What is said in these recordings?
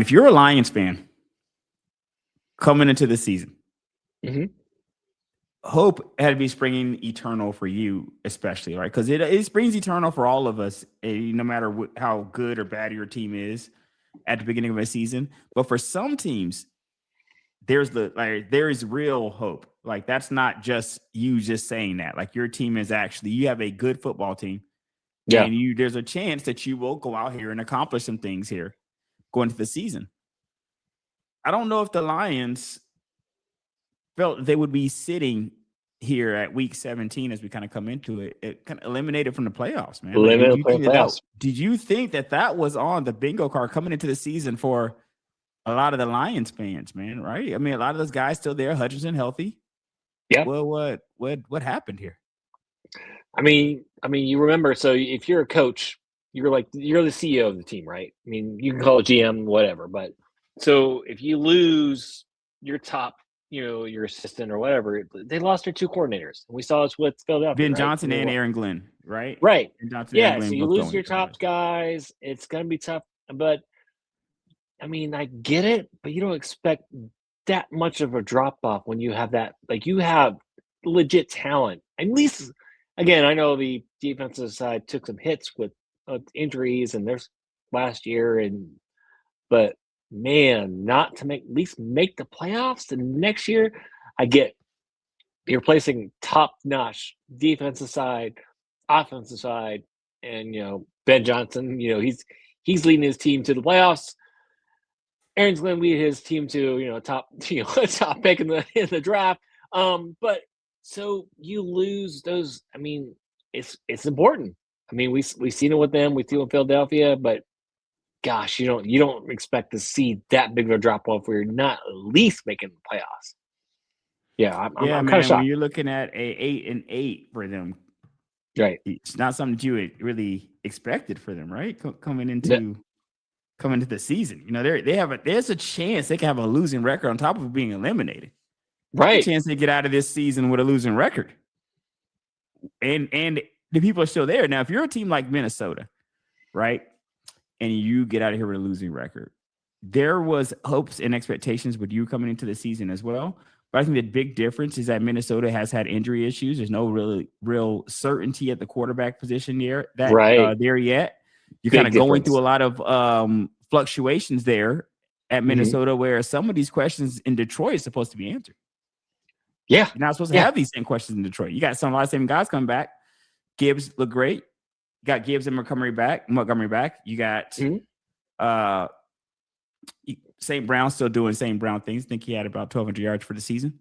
If you're a Lions fan coming into the season, Mm-hmm. hope had to be springing eternal for you, especially, right? Because it springs eternal for all of us, no matter how good or bad your team is at the beginning of a season. But for some teams, there is real hope. Like that's not just you just saying that. Like your team is actually you have a good football team, Yeah. and there's a chance that you will go out here and accomplish some things here going into the season. I don't know if the Lions felt they would be sitting here at week 17 as we kind of come into it. It kind of eliminated from the playoffs, man. Like, Limited playoffs. did you think that was on the bingo card coming into the season for a lot of the Lions fans, man? Right? I mean, a lot of those guys still there, Hutchinson healthy. Yeah. Well, what happened here? I mean, you remember. So if you're a coach, you're the CEO of the team, right? I mean, you can call it GM, whatever. But so if you lose your top, your assistant or whatever, they lost their two coordinators, and we saw this with Philadelphia, Ben right? Johnson and Aaron Glenn, right? Right. Ben Johnson and Aaron Yeah. Glenn So you both lose going your different ways. top guys. It's gonna be tough. But I mean, I get it, but you don't expect that much of a drop off when you have that. Like you have legit talent. At least, again, I know the defensive side took some hits with injuries and there's last year, but man, not to make at least make the playoffs the next year. I get you're placing top notch defensive side, offensive side, and Ben Johnson. He's leading his team to the playoffs. Aaron's going to lead his team to top top pick in the draft. But so you lose those. I mean, it's important. I mean, we've seen it with them. We see it with Philadelphia, but gosh, you don't expect to see that big of a drop off where you're not at least making the playoffs. Yeah, I'm kind of man. When shocked. you're looking at a 8-8 for them, Right. it's not something that you had really expected for them, right? Coming into the season, there's a chance they can have a losing record on top of being eliminated. Right. There's a chance they get out of this season with a losing record, and the people are still there. Now, if you're a team like Minnesota, right, and you get out of here with a losing record, there was hopes and expectations with you coming into the season as well. But I think the big difference is that Minnesota has had injury issues. There's no real certainty at the quarterback position there yet. You're kind of going through a lot of fluctuations there at Minnesota, where some of these questions in Detroit is supposed to be answered. Yeah, you're not supposed to have these same questions in Detroit. You got a lot of same guys coming back. Gibbs look great. You got Gibbs and Montgomery back. You got St. Brown still doing St. Brown things. I think he had about 1,200 yards for the season.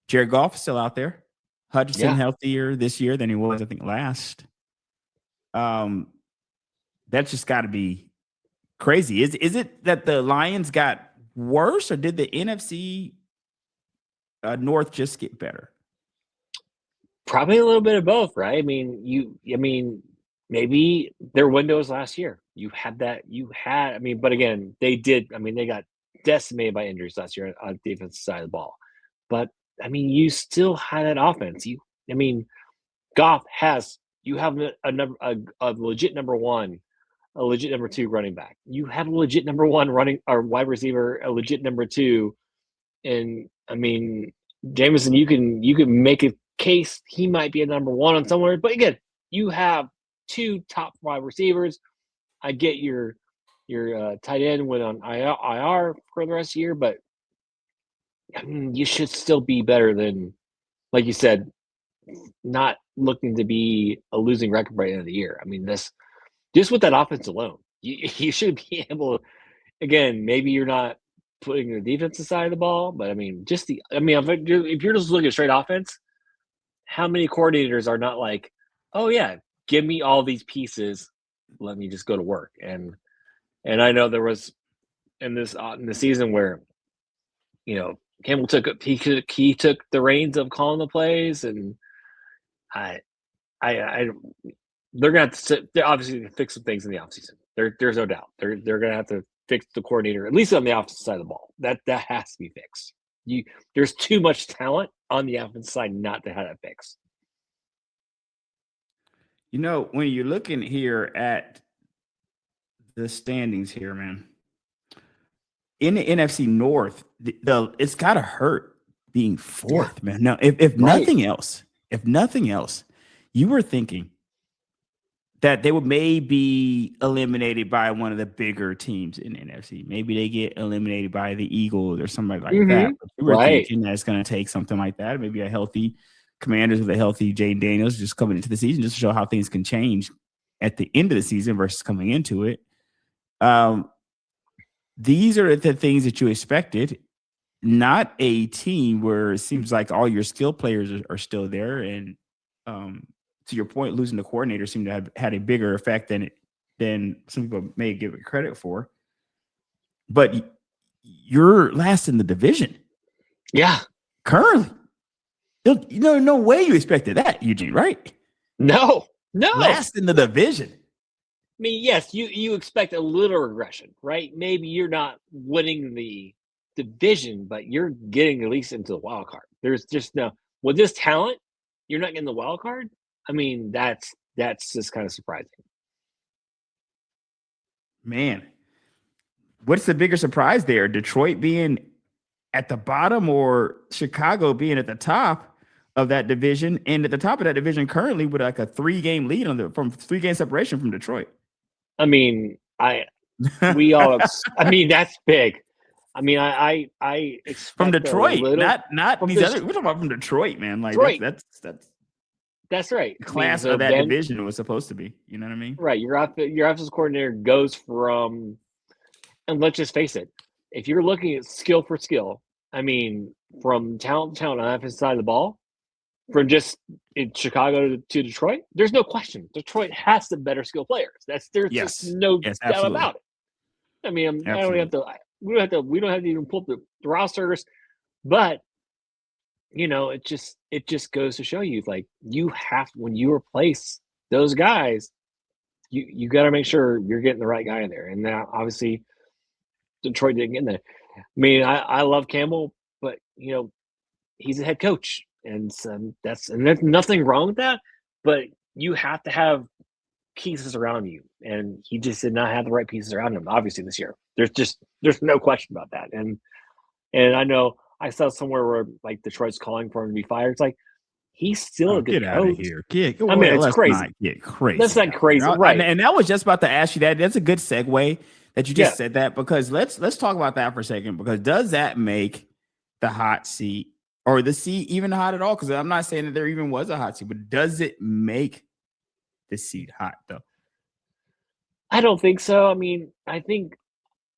Jared Goff is still out there. Hutchinson healthier this year than he was, I think, last. That's just got to be crazy. Is it that the Lions got worse, or did the NFC North just get better? Probably a little bit of both, right? I mean, maybe their windows last year. But again, they did. I mean, they got decimated by injuries last year on the defensive side of the ball. But I mean, you still had that offense. Goff you have a legit number one, a legit number two running back. You have a legit number one running or wide receiver, a legit number two, and I mean, Jameson, you can make a case he might be a number one on somewhere, but again, you have two top wide receivers. I get your tight end went on IR for the rest of the year, but I mean, you should still be better than, like you said, not looking to be a losing record by the end of the year. I mean, just with that offense alone, you should be able. Again, maybe you're not putting the defensive side of the ball, but I mean, if you're just looking at straight offense, how many coordinators are not like, oh yeah, give me all these pieces, let me just go to work. And I know there was in the season where Campbell took the reins of calling the plays, and I they're gonna have to they're obviously gonna fix some things in the offseason. There's no doubt they're gonna have to fix the coordinator, at least on the offensive side of the ball. That has to be fixed. There's too much talent on the offensive side not to have that fixed. When you're looking here at the standings here, man, in the NFC North, it's got to hurt being fourth, man. No, if nothing else, you were thinking that they would maybe eliminated by one of the bigger teams in the NFC. Maybe they get eliminated by the Eagles or somebody like that. But you were thinking that it's going to take something like that. Maybe a healthy Commanders with a healthy Jane Daniels just coming into the season just to show how things can change at the end of the season versus coming into it. These are the things that you expected, not a team where it seems like all your skill players are still there. And to your point, losing the coordinator seemed to have had a bigger effect than some people may give it credit for. But you're last in the division. Yeah. Currently. No way you expected that, Eugene, right? No. Last in the division. I mean, yes, you expect a little regression, right? Maybe you're not winning the division, but you're getting at least into the wild card. There's just no with this talent, you're not getting the wild card. I mean, that's just kind of surprising. Man, what's the bigger surprise there? Detroit being at the bottom or Chicago being at the top of that division? And at the top of that division currently with like a 3-game lead from 3-game separation from Detroit. I mean, we all. I mean, that's big. I mean, I expect from Detroit, not from these other. We're talking about from Detroit, man. Like Detroit. That's right. The class of that division was supposed to be. You know what I mean? Right. Your offensive coordinator goes from, and let's just face it, if you're looking at skill for skill, I mean, from talent to talent on the offensive side of the ball, from just in Chicago to Detroit, there's no question. Detroit has the better skill players. There's just no doubt about it. I mean, we don't have to even pull up the rosters, but it just goes to show you, like, you have, when you replace those guys, you got to make sure you're getting the right guy in there. And now, obviously, Detroit didn't get in there. I mean, I love Campbell, but he's a head coach. And there's nothing wrong with that, but you have to have pieces around you, and he just did not have the right pieces around him. Obviously, this year, there's no question about that. And I know I saw somewhere where like Detroit's calling for him to be fired. It's like he's still a good get coach. Out of here. I mean, it's crazy. Get crazy. That's not crazy, right? And I was just about to ask you that. That's a good segue that you just said that, because let's talk about that for a second. Because does that make the hot seat? Or the seat even hot at all? Because I'm not saying that there even was a hot seat, but does it make the seat hot though? I don't think so. I mean, I think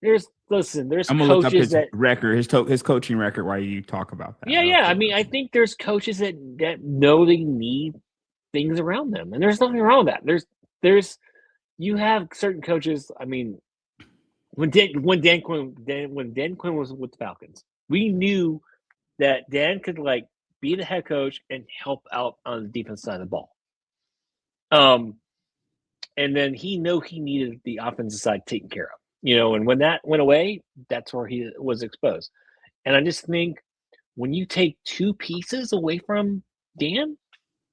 there's I'm gonna look up his record, his coaching record while you talk about that. Yeah. I mean, I think there's coaches that know they need things around them, and there's nothing wrong with that. You have certain coaches. I mean, when Dan Quinn was with the Falcons, we knew that Dan could be the head coach and help out on the defense side of the ball. And then he needed the offensive side taken care of. And when that went away, that's where he was exposed. And I just think when you take two pieces away from Dan,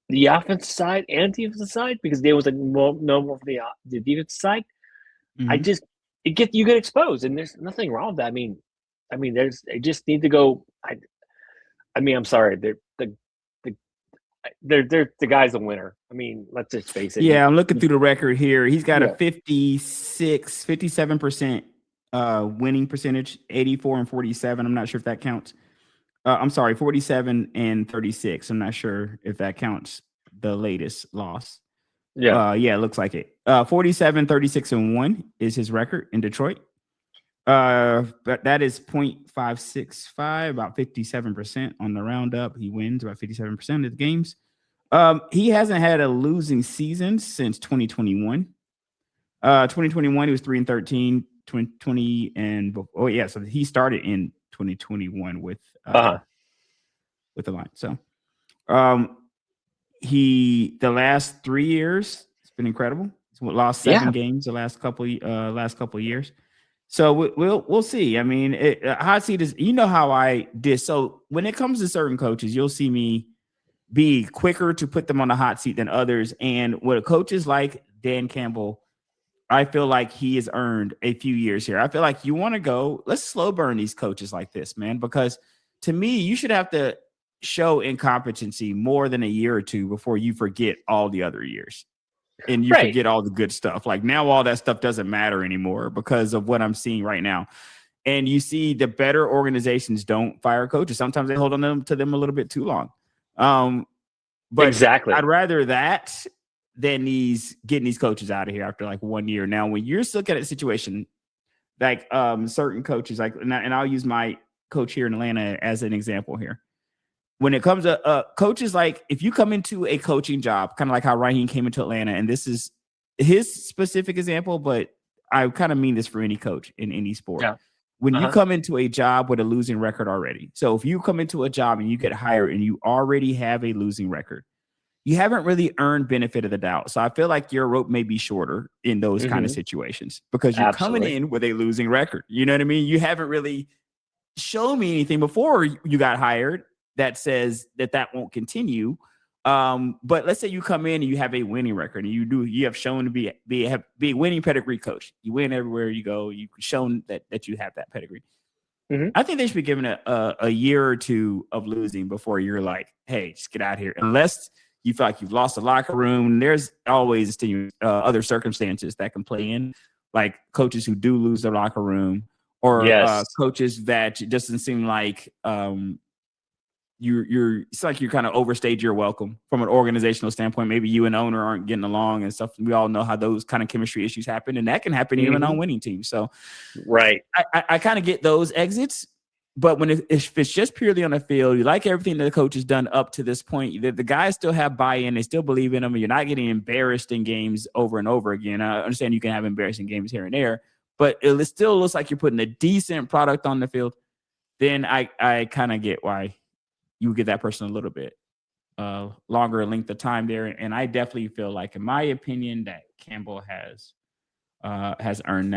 the offensive side and defensive side, because Dan was no more for the defensive side, you get exposed, and there's nothing wrong with that. I mean, they just need to go. I'm sorry. The guy's a winner. I mean, let's just face it. Yeah, I'm looking through the record here. He's got a 57% winning percentage, 84 and 47. I'm not sure if that counts. I'm sorry, 47 and 36. I'm not sure if that counts the latest loss. Yeah, it looks like it. 47, 36 and 1 is his record in Detroit. But that is 0.565, about 57% on the roundup. He wins about 57% of the games. He hasn't had a losing season since 2021. 2021, he was 3-13, 2020, and so he started in 2021 with the line. So, the last 3 years, it's been incredible. He's lost 7 games the last couple of years. So we'll see. I mean, hot seat is, how I did. So when it comes to certain coaches, you'll see me be quicker to put them on the hot seat than others. And what coaches like Dan Campbell I feel like he has earned a few years here. I feel like you want to go, let's slow burn these coaches like this, man, because to me, you should have to show incompetency more than a year or two before you forget all the other years and you Right. forget all the good stuff. Like now, all that stuff doesn't matter anymore because of what I'm seeing right now. And you see the better organizations don't fire coaches. Sometimes they hold on to them a little bit too long. But Exactly. I'd rather that than getting these coaches out of here after like 1 year. Now, when you're looking at a situation like certain coaches, like, and I'll use my coach here in Atlanta as an example here. When it comes to coaches, like if you come into a coaching job, kind of like how Raheem came into Atlanta, and this is his specific example, but I kind of mean this for any coach in any sport. Yeah. When you come into a job with a losing record already, so if you come into a job and you get hired and you already have a losing record, you haven't really earned benefit of the doubt. So I feel like your rope may be shorter in those kind of situations because you're coming in with a losing record. You know what I mean? You haven't really shown me anything before you got hired that says that won't continue. But let's say you come in and you have a winning record and you have shown to be a winning pedigree coach. You win everywhere you go. You've shown that you have that pedigree. I think they should be given a year or two of losing before you're like, hey, just get out of here. Unless you feel like you've lost the locker room. There's always other circumstances that can play in, like coaches who do lose their locker room or coaches that it doesn't seem like it's like you kind of overstayed your welcome from an organizational standpoint. Maybe you and owner aren't getting along and stuff. We all know how those kind of chemistry issues happen, and that can happen even on winning teams. So, right, I kind of get those exits, but if it's just purely on the field, you like everything that the coach has done up to this point. The guys still have buy-in; they still believe in them, and you're not getting embarrassed in games over and over again. I understand you can have embarrassing games here and there, but it still looks like you're putting a decent product on the field. Then I kind of get why you give that person a little bit longer length of time there. And I definitely feel like, in my opinion, that Campbell has earned that.